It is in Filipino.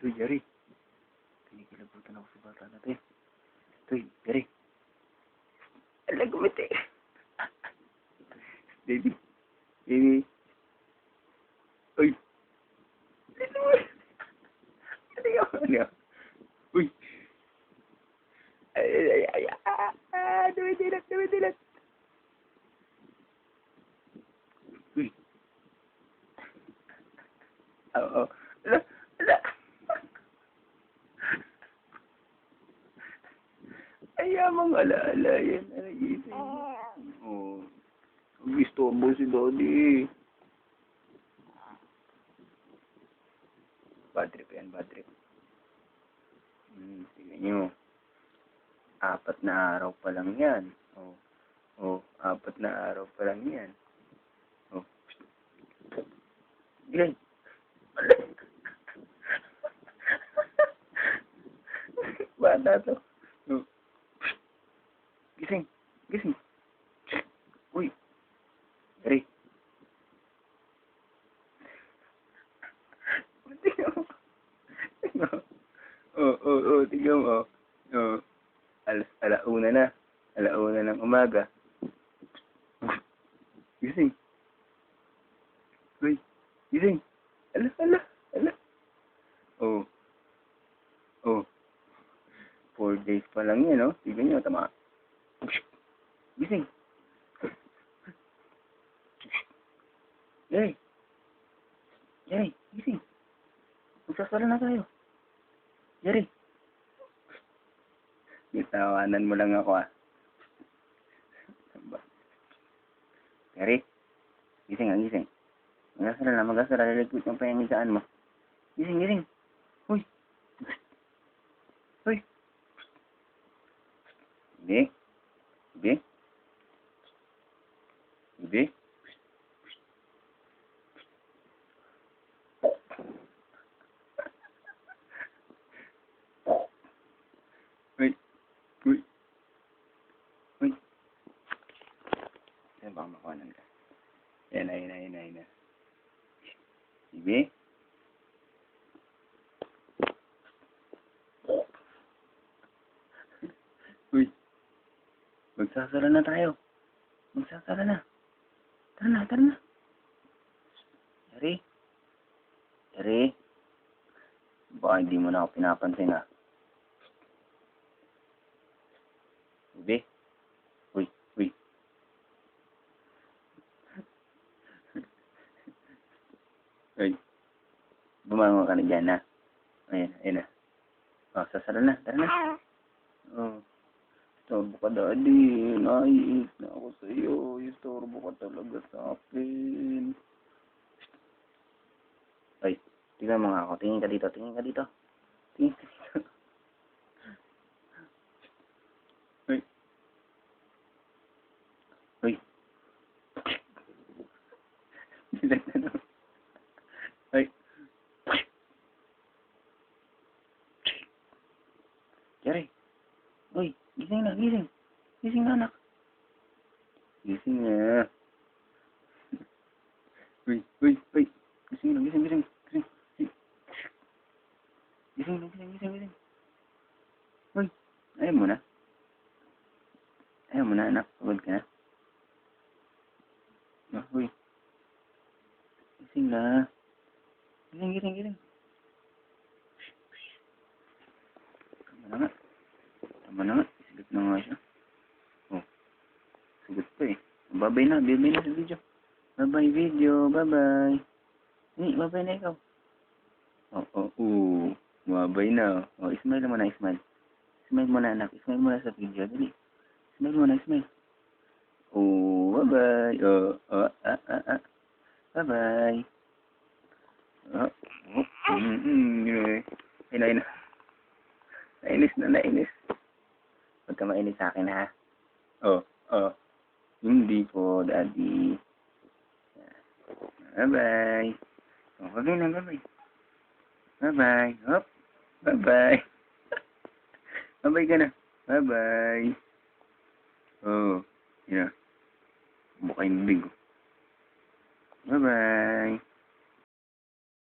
Uy, Jerry. Kinikilabutan ako sa bata na to eh. Uy, Jerry. Ala, gumiti. Baby. Baby. Uy. Ano? Uy. Ay. Dumidilat. Uy. Oo. Ala. Ayamang ala yan. Nagising. Oo. Gusto si Daddy. Bad trip yan, bad trip. Tingnan nyo. 4 na araw pa lang yan. Oh, 4 na araw pa lang yan. Oh. Gilay. Bata to. Oh. Gising. Uy. Gary. Tingnan mo. Tingnan mo. Alauna na. Alauna ng umaga. Gising. Uy. Gising. Ala. Oh. 4 days pa lang yan, no? Tignan nyo, tama. Gising. Yay, gising. Magsasara na tayo. Jerry. Nitawanan mo lang ako, ah. Jerry. Gising. Magsasara. Liligpit yung payangisaan mo. Gising. Uy. Bibi. Uy. Saan baka makuhanan ka? Yan na. Bibi. Uy. Magsasara na tayo. Tara na. Jerry. Baka hindi mo na ako pinapansin, ah. Bibi. Uy. Uy. Bumangon ka na dyan, ha? Ayun na. Oh, sasara na. Tara na. Oh. Istorbo ka, Daddy. Naiis na ako sa'yo. Istorbo ka talaga sa akin. Ay, tingnan mo nga ako. Tingin ka dito. Uy. Bilag na naman. Ay. Jerry. Uy. Gising na, anak. Gising na. Uy. Gising. Gising. Uy. Ayaw mo na, anak. Pagod ka na. Uy. Gising na. Gising. Tama na nga. Sigat na nga siya. Oh. Sigat pa eh. Babay na sa video. Bye-bye video. Bye-bye. Babay na ikaw. Babay na. Oh, smile mo na, smile. Smile mo na, anak. Smile mo na sa video. Dali. Smile mo na, smile. Oh, bye-bye. Bye-bye. Ayun na. Nainis. Huwag ka mainis sa akin, ha? Hindi po, Daddy. Bye-bye. Babay na, bye-bye. Bye-bye. Bye-bye. Bye-bye ka na. Bye-bye. Yeah. Bukay ng bigo. Bye-bye.